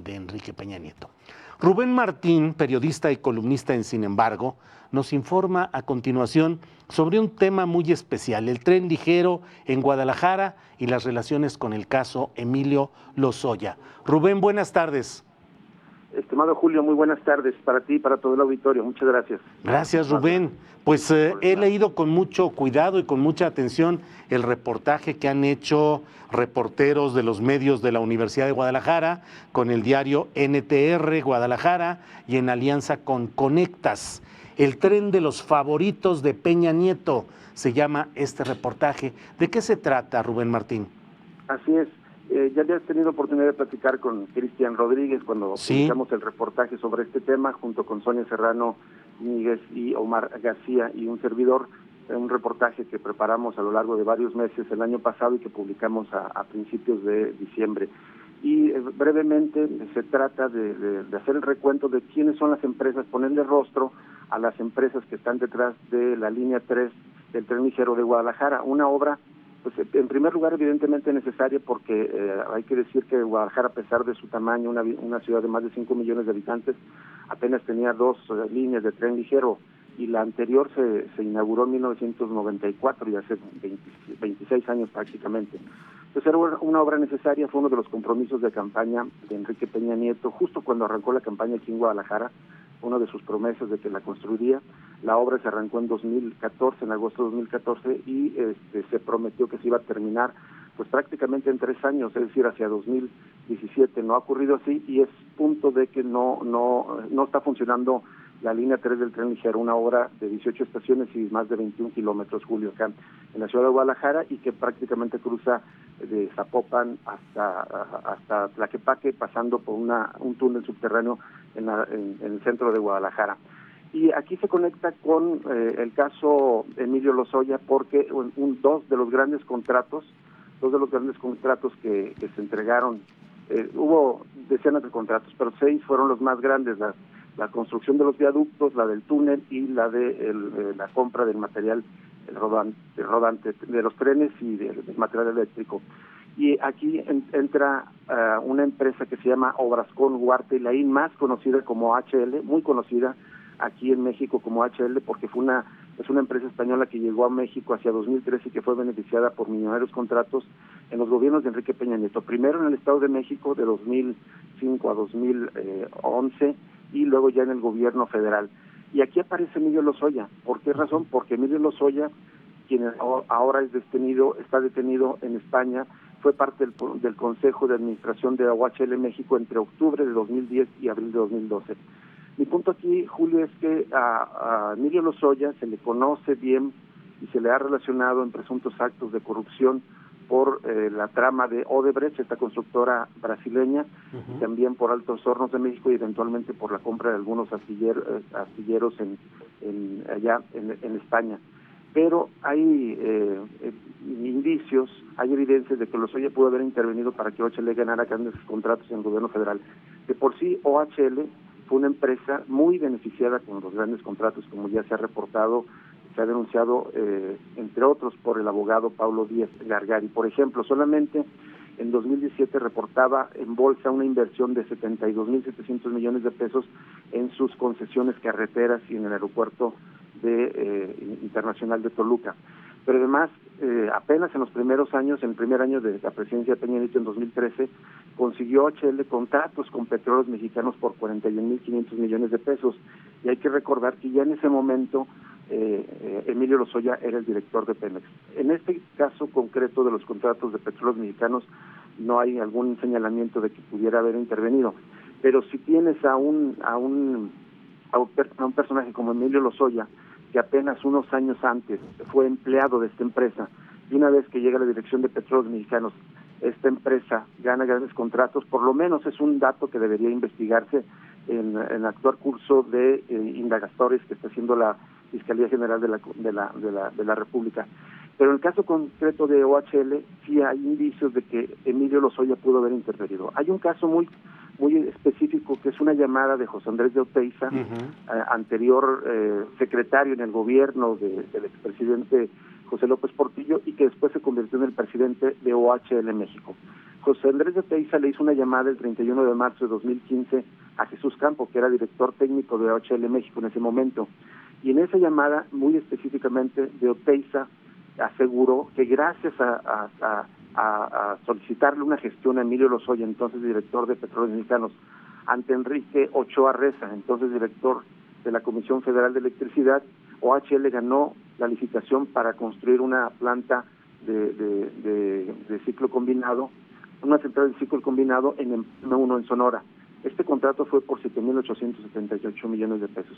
de Enrique Peña Nieto. Rubén Martín, periodista y columnista en Sin embargo, nos informa a continuación sobre un tema muy especial, el tren ligero en Guadalajara y las relaciones con el caso Emilio Lozoya. Rubén, buenas tardes. Estimado Julio, muy buenas tardes para ti y para todo el auditorio. Muchas gracias. Gracias, Rubén. Pues he leído con mucho cuidado y con mucha atención el reportaje que han hecho reporteros de los medios de la Universidad de Guadalajara con el diario NTR Guadalajara y en alianza con Conectas. El tren de los favoritos de Peña Nieto se llama este reportaje. ¿De qué se trata, Rubén Martín? Así es. Ya habías tenido oportunidad de platicar con Cristian Rodríguez cuando publicamos el reportaje sobre este tema, junto con Sonia Serrano Míguez y Omar García y un servidor, un reportaje que preparamos a lo largo de varios meses el año pasado y que publicamos a principios de diciembre. Y brevemente se trata de hacer el recuento de quiénes son las empresas, ponerle rostro a las empresas que están detrás de la línea 3 del tren ligero de Guadalajara, una obra pues en primer lugar evidentemente necesaria porque hay que decir que Guadalajara, a pesar de su tamaño, una ciudad de más de 5 millones de habitantes, apenas tenía 2 líneas de tren ligero y la anterior se inauguró en 1994 y hace 26 años prácticamente. Entonces era una obra necesaria, fue uno de los compromisos de campaña de Enrique Peña Nieto, justo cuando arrancó la campaña aquí en Guadalajara, una de sus promesas de que la construiría. La obra se arrancó en 2014, en agosto de 2014, y se prometió que se iba a terminar pues prácticamente en 3 años, es decir, hacia 2017. No ha ocurrido así y es punto de que no está funcionando la línea 3 del tren ligero, una obra de 18 estaciones y más de 21 kilómetros, Julio, acá en la ciudad de Guadalajara, y que prácticamente cruza de Zapopan hasta Tlaquepaque, pasando por un túnel subterráneo en el centro de Guadalajara. Y aquí se conecta con el caso Emilio Lozoya porque dos de los grandes contratos que se entregaron, hubo decenas de contratos, pero 6 fueron los más grandes, la construcción de los viaductos, la del túnel y la de la compra del material rodante de los trenes y del material eléctrico. Y aquí entra una empresa que se llama Obrascón Huarte y Laín, más conocida como HL, muy conocida aquí en México como HL, porque es una empresa española que llegó a México hacia 2013 y que fue beneficiada por millonarios contratos en los gobiernos de Enrique Peña Nieto, primero en el Estado de México de 2005 a 2011 y luego ya en el gobierno federal. Y aquí aparece Emilio Lozoya. ¿Por qué razón? Porque Emilio Lozoya, quien ahora está detenido en España, fue parte del Consejo de Administración de OHL México entre octubre de 2010 y abril de 2012. Mi punto aquí, Julio, es que a Emilio Lozoya se le conoce bien y se le ha relacionado en presuntos actos de corrupción por la trama de Odebrecht, esta constructora brasileña, y también por Altos Hornos de México y eventualmente por la compra de algunos astilleros allá en España. Pero hay indicios, hay evidencias de que Lozoya pudo haber intervenido para que OHL ganara grandes contratos en el gobierno federal. De por sí, OHL fue una empresa muy beneficiada con los grandes contratos, como ya se ha reportado, se ha denunciado, entre otros, por el abogado Paulo Díaz Gargari. Por ejemplo, solamente en 2017 reportaba en bolsa una inversión de 72.700 millones de pesos en sus concesiones carreteras y en el aeropuerto internacional de Toluca. Pero además, apenas en los primeros años, en el primer año de la presidencia de Peña Nieto en 2013, consiguió HL contratos con petróleos mexicanos por 41.500 millones de pesos. Y hay que recordar que ya en ese momento Emilio Lozoya era el director de Pemex. En este caso concreto de los contratos de petróleos mexicanos no hay algún señalamiento de que pudiera haber intervenido. Pero si tienes a un personaje como Emilio Lozoya, que apenas unos años antes fue empleado de esta empresa, y una vez que llega a la dirección de Petróleos Mexicanos, esta empresa gana grandes contratos, por lo menos es un dato que debería investigarse en el actual curso de indagatorias que está haciendo la Fiscalía General de la República. Pero en el caso concreto de OHL, sí hay indicios de que Emilio Lozoya pudo haber intervenido. Hay un caso muy específico que es una llamada de José Andrés de Oteiza, anterior secretario en el gobierno del expresidente José López Portillo y que después se convirtió en el presidente de OHL México. José Andrés de Oteiza le hizo una llamada el 31 de marzo de 2015 a Jesús Campo, que era director técnico de OHL México en ese momento. Y en esa llamada, muy específicamente, de Oteiza aseguró que gracias a solicitarle una gestión a Emilio Lozoya, entonces director de Petróleos Mexicanos, ante Enrique Ochoa Reza, entonces director de la Comisión Federal de Electricidad, OHL ganó la licitación para construir una planta de ciclo combinado, una central de ciclo combinado en M1 en Sonora. Este contrato fue por 7.878 millones de pesos.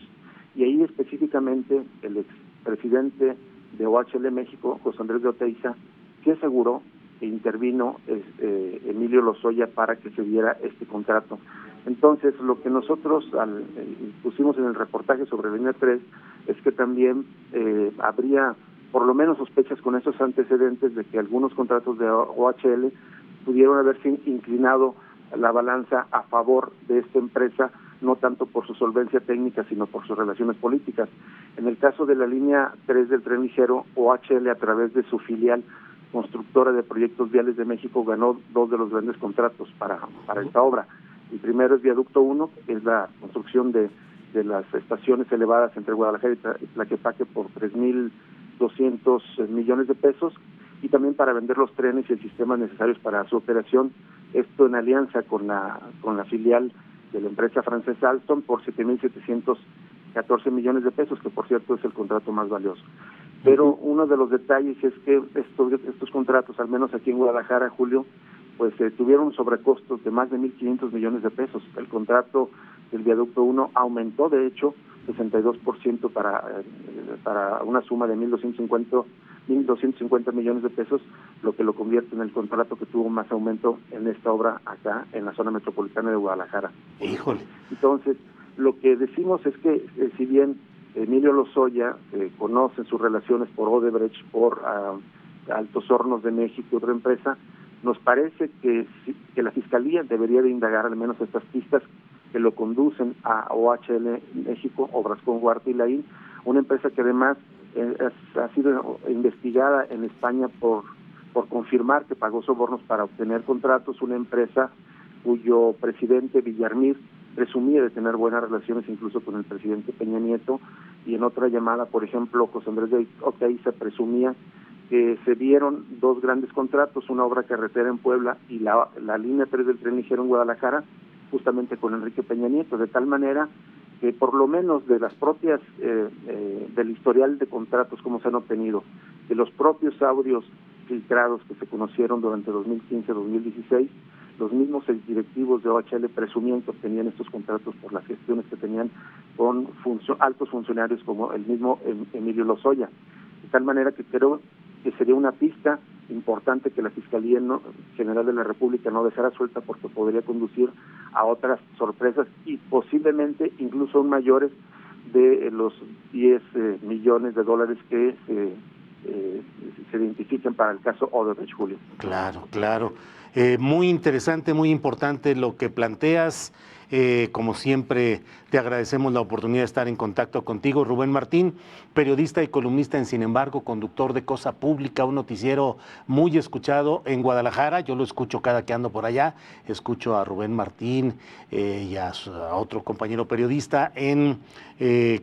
Y ahí específicamente el expresidente de OHL México, José Andrés de Oteiza, sí aseguró que intervino Emilio Lozoya para que se diera este contrato. Entonces, lo que nosotros pusimos en el reportaje sobre la línea 3 es que también habría por lo menos sospechas con esos antecedentes de que algunos contratos de OHL pudieron haberse inclinado la balanza a favor de esta empresa, no tanto por su solvencia técnica, sino por sus relaciones políticas. En el caso de la línea 3 del tren ligero, OHL, a través de su filial constructora de proyectos viales de México, ganó dos de los grandes contratos para esta obra. El primero es Viaducto 1, que es la construcción de las estaciones elevadas entre Guadalajara y Tlaquepaque por 3.200 millones de pesos, y también para vender los trenes y el sistema necesarios para su operación, esto en alianza con la filial de la empresa francesa Alstom por 7.714 millones de pesos, que por cierto es el contrato más valioso. Pero uno de los detalles es que estos contratos, al menos aquí en Guadalajara, Julio, pues tuvieron sobrecostos de más de 1.500 millones de pesos. El contrato del Viaducto 1 aumentó, de hecho, 62% para una suma de 1.250 millones de pesos, lo que lo convierte en el contrato que tuvo más aumento en esta obra acá en la zona metropolitana de Guadalajara. Híjole. Entonces, lo que decimos es que si bien Emilio Lozoya conoce sus relaciones por Odebrecht, por Altos Hornos de México y otra empresa, nos parece que la Fiscalía debería de indagar al menos estas pistas que lo conducen a OHL México, Obras-Con Huarte y Laín, una empresa que además ha sido investigada en España por confirmar que pagó sobornos para obtener contratos, una empresa cuyo presidente Villarmir presumía de tener buenas relaciones incluso con el presidente Peña Nieto, y en otra llamada, por ejemplo, José Andrés de Oteiza presumía que se dieron dos grandes contratos, una obra carretera en Puebla y la línea 3 del tren ligero en Guadalajara, justamente con Enrique Peña Nieto, de tal manera que por lo menos de las propias, del historial de contratos como se han obtenido, de los propios audios filtrados que se conocieron durante 2015-2016, los mismos directivos de OHL presumían que obtenían estos contratos por las gestiones que tenían con altos funcionarios como el mismo Emilio Lozoya. De tal manera que creo que sería una pista importante que la Fiscalía General de la República no dejara suelta, porque podría conducir a otras sorpresas y posiblemente incluso mayores de los 10 millones de dólares que se identifiquen para el caso Odebrecht, Julio. Claro, claro. Muy interesante, muy importante lo que planteas. Como siempre, te agradecemos la oportunidad de estar en contacto contigo. Rubén Martín, periodista y columnista en Sin Embargo, conductor de Cosa Pública, un noticiero muy escuchado en Guadalajara. Yo lo escucho cada que ando por allá. Escucho a Rubén Martín y a otro compañero periodista en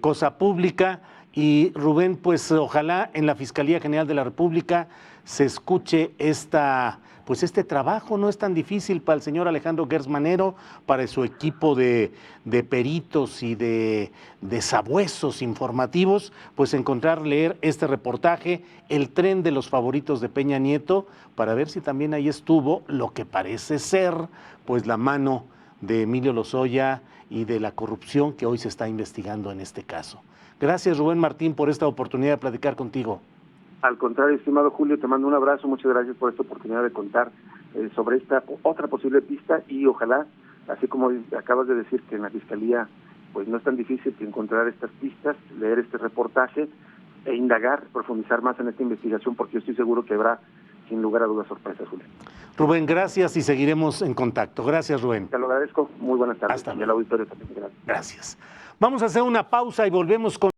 Cosa Pública. Y Rubén, pues ojalá en la Fiscalía General de la República se escuche este trabajo. No es tan difícil para el señor Alejandro Gertz Manero, para su equipo de peritos y de sabuesos informativos, pues leer este reportaje, El tren de los favoritos de Peña Nieto, para ver si también ahí estuvo lo que parece ser pues la mano de Emilio Lozoya y de la corrupción que hoy se está investigando en este caso. Gracias, Rubén Martín, por esta oportunidad de platicar contigo. Al contrario, estimado Julio, te mando un abrazo, muchas gracias por esta oportunidad de contar sobre esta otra posible pista, y ojalá, así como acabas de decir que en la Fiscalía pues no es tan difícil que encontrar estas pistas, leer este reportaje e indagar, profundizar más en esta investigación, porque yo estoy seguro que habrá sin lugar a dudas sorpresas, Julio. Rubén, gracias y seguiremos en contacto. Gracias, Rubén. Te lo agradezco, muy buenas tardes. Hasta luego. Y al auditorio también, gracias. Gracias. Vamos a hacer una pausa y volvemos con